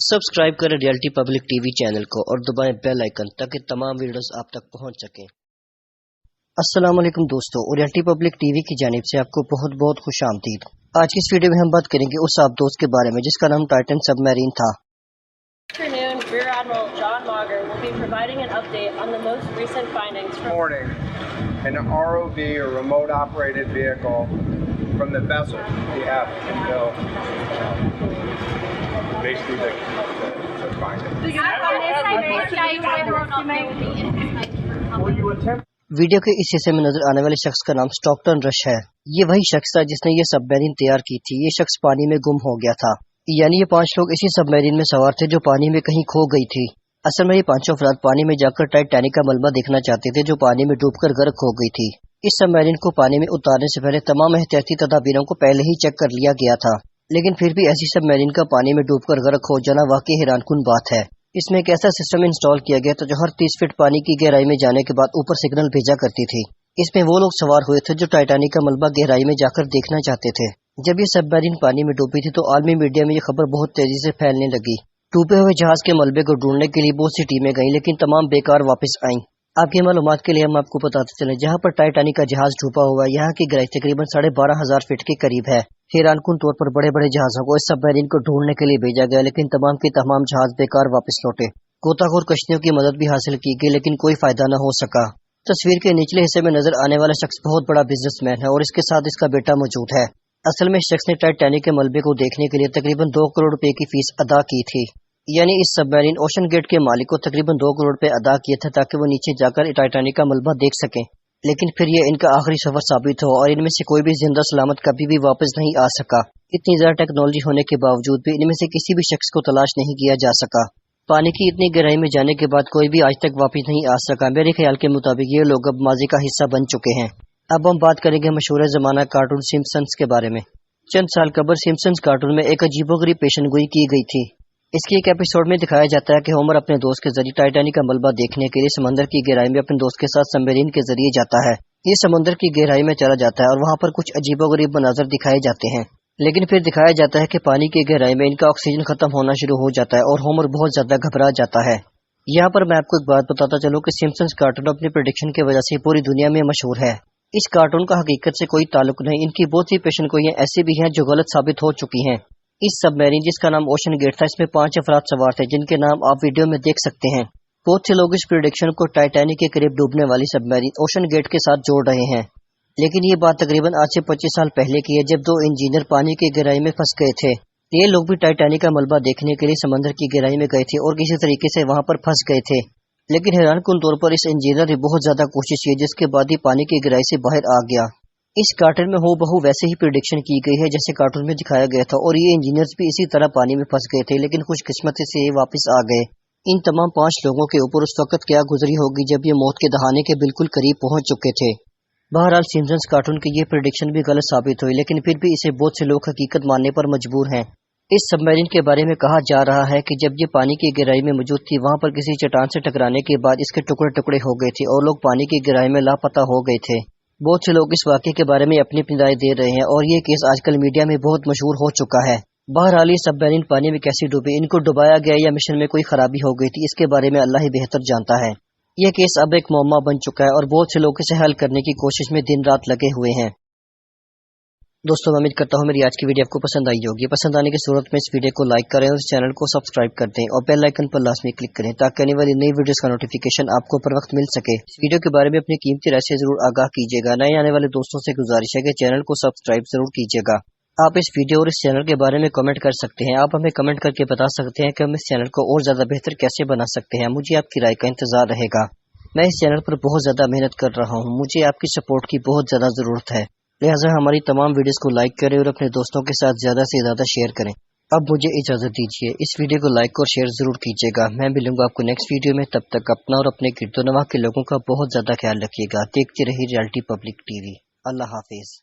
Subscribe करें reality public TV channel को और दबाएं बेल आइकन ताकि तमाम वीडियोस आप तक पहुंच सकें। अस्सलाम वालेकुम दोस्तों, रियलिटी पब्लिक टीवी की जानिब से आपको बहुत बहुत खुश आमदीद। आज की इस वीडियो में हम बात करेंगे उस आबदोज के बारे में जिसका नाम टाइटन सबमरीन था। Afternoon, Rear Admiral John Mauger will be providing an update on the most recent findings from morning. An ROV, or remote operated vehicle, from the vessel DF until basically the finding. Will you attempt? Video के इस हिस्से में नजर आने वाले शख्स का नाम स्टॉकटन रश है। ये वही शख्स था जिसने ये सबमरीन तैयार की थी। ये शख्स पानी में गुम हो गया था, यानी ये 5 लोग इसी सबमरीन में सवार थे जो पानी में कहीं खो गई थी। असल में ये 5 अफराद पानी में जाकर टाइटैनिक का मलबा देखना चाहते थे जो पानी में डूबकर गर्क हो गई थी। इस सबमरीन को पानी में उतारने से पहले तमाम एहतियाती तदाबीरों को पहले ही चेक कर लिया गया था, लेकिन फिर भी ऐसी सबमरीन का पानी में डूबकर गर्क हो जाना वाकई हैरानकुन बात है। इसमें एक ऐसा सिस्टम इंस्टॉल किया गया था जो हर 30 फीट पानी की गहराई में जाने के बाद ऊपर सिग्नल भेजा करती थी। इसमें वो लोग सवार हुए थे जो टाइटैनिक का मलबा गहराई में जाकर देखना चाहते थे। जब ये सबमरीन पानी में डूबी थी तो आलमी मीडिया में ये खबर बहुत तेजी से फैलने लगी। डूबे हुए जहाज के मलबे को ढूंढने के लिए बहुत सी टीमें गईं, लेकिन तमाम बेकार वापस आईं। आपकी मालूमात के लिए हम आपको बताते चलें, जहां पर टाइटैनिक का जहाज डूबा हुआ है यहाँ की गहराई तकरीबन 12,500 फीट के करीब है। हैरानकुन तौर पर बड़े बड़े जहाजों को इस सबमरीन को ढूंढने के लिए भेजा गया, लेकिन तमाम के तमाम जहाज बेकार वापस लौटे। गोताखोर कश्तियों की मदद भी हासिल की गई, लेकिन कोई फायदा न हो सका। तस्वीर के निचले हिस्से में नजर आने वाला शख्स बहुत बड़ा बिजनेसमैन है और इसके साथ इसका बेटा मौजूद है। असल में इस शख्स ने टाइटैनिक के मलबे को देखने के लिए तकरीबन 2 करोड़ रुपए की फीस अदा की थी। यानी इस सबमरीन ओशन गेट के मालिक को तकरीबन 2 करोड़ रुपए अदा किए थे ताकि वो नीचे जाकर टाइटैनिक का मलबा देख सकें। लेकिन फिर ये इनका आखिरी सफर साबित हो और इनमें से कोई भी जिंदा सलामत कभी भी वापस नहीं आ सका। इतनी ज्यादा टेक्नोलॉजी होने के बावजूद भी इनमें से किसी भी शख्स को तलाश नहीं किया जा सका। पानी की इतनी गहराई में जाने के बाद कोई भी आज तक वापस नहीं आ सका। मेरे ख्याल के मुताबिक ये लोग अब माजी का हिस्सा बन चुके हैं। अब हम बात करेंगे मशहूर जमाना कार्टून सिम्पसन्स के बारे में। चंद साल कबल सिम्पसन्स कार्टून में एक अजीबोगरीब पेशनगोई की गई थी। इसके एक एपिसोड में दिखाया जाता है कि होमर अपने दोस्त के जरिए टाइटैनिक का मलबा देखने के लिए समंदर की गहराई में अपने दोस्त के साथ सबमरीन के जरिए जाता है। ये समंदर की गहराई में चला जाता है और वहाँ पर कुछ अजीबोगरीब मनाजर दिखाए जाते हैं, लेकिन फिर दिखाया जाता है कि पानी की गहराई में इनका ऑक्सीजन खत्म होना शुरू हो जाता है और होमर बहुत ज्यादा घबरा जाता है। यहाँ पर मैं आपको एक बात बताता चलूं कि सिम्पसन्स कार्टून अपनी प्रेडिक्शन की वजह से पूरी दुनिया में मशहूर है। इस कार्टून का हकीकत से कोई ताल्लुक नहीं। इनकी बहुत सी पेशनगोइयां ऐसी भी हैं जो गलत साबित हो चुकी हैं। इस सबमरीन जिसका नाम ओशन गेट था, इसमें 5 अफराद सवार थे जिनके नाम आप वीडियो में देख सकते हैं। बहुत से लोग इस प्रेडिक्शन को टाइटैनिक के करीब डूबने वाली सबमरीन ओशन गेट के साथ जोड़ रहे हैं, लेकिन ये बात तकरीबन आज से 25 साल पहले की है जब 2 इंजीनियर पानी की गहराई में फंस गए थे। ये लोग भी टाइटैनिक का मलबा देखने के लिए समंदर की गहराई में गए थे और किसी तरीके से वहां पर फंस गए थे, लेकिन हैरानकुन तौर पर इस इंजीनियर ने बहुत ज्यादा कोशिश की जिसके बाद ही पानी की गहराई से बाहर आ गया। इस कार्टून में हूबहू वैसे ही प्रेडिक्शन की गई है जैसे कार्टून में दिखाया गया था और ये इंजीनियर्स भी इसी तरह पानी में फंस गए थे, लेकिन खुशकिस्मती से ये वापस आ गए। इन तमाम 5 लोगों के ऊपर उस वक्त क्या गुजरी होगी जब ये मौत के दहाने के बिल्कुल करीब पहुंच चुके थे। बहरहाल सिम्पसन्स कार्टून की ये प्रेडिक्शन भी गलत साबित हुई, लेकिन फिर भी इसे बहुत से लोग हकीकत मानने पर मजबूर हैं। इस सबमरीन के बारे में कहा जा रहा है कि जब ये पानी की गहराई में मौजूद थी वहां पर किसी चट्टान से टकराने के बाद इसके टुकड़े टुकड़े हो गए थे और लोग पानी की गहराई में लापता हो गए थे। बहुत से लोग इस वाक़े के बारे में अपनी राय दे रहे हैं और ये केस आजकल मीडिया में बहुत मशहूर हो चुका है। बहरहाल ये सबमरीन पानी में कैसे डूबी, इनको डुबाया गया या मिशन में कोई खराबी हो गई थी, इसके बारे में अल्लाह ही बेहतर जानता है। यह केस अब एक मुअम्मा बन चुका है और बहुत से लोग इसे हल करने की कोशिश में दिन रात लगे हुए हैं। दोस्तों, मैं उम्मीद करता हूँ मेरी आज की वीडियो आपको पसंद आई होगी। पसंद आने की सूरत में इस वीडियो को लाइक करें और इस चैनल को सब्सक्राइब कर दें और बेल आइकन पर लाजमी क्लिक करें ताकि आने वाली नई वीडियोस का नोटिफिकेशन आपको पर वक्त मिल सके। इस वीडियो के बारे में अपनी कीमती राय से जरूर आगाह कीजिएगा। नए आने वाले दोस्तों से गुजारिश है कि चैनल को सब्सक्राइब जरूर कीजिएगा। आप इस वीडियो और इस चैनल के बारे में कमेंट कर सकते हैं। आप हमें कमेंट करके बता सकते हैं कि हम इस चैनल को और ज्यादा बेहतर कैसे बना सकते हैं। मुझे आपकी राय का इंतजार रहेगा। मैं इस चैनल पर बहुत ज्यादा मेहनत कर रहा हूँ, मुझे आपकी सपोर्ट की बहुत ज्यादा जरूरत है, लिहाजा हमारी तमाम वीडियोस को लाइक करें और अपने दोस्तों के साथ ज्यादा से ज्यादा शेयर करें। अब मुझे इजाजत दीजिए, इस वीडियो को लाइक और शेयर जरूर कीजिएगा। मैं मिलूंगा आपको नेक्स्ट वीडियो में, तब तक अपना और अपने गिरदोनवा के लोगों का बहुत ज्यादा ख्याल रखिएगा। देखते रहिए रियलिटी पब्लिक टीवी। अल्लाह हाफिज।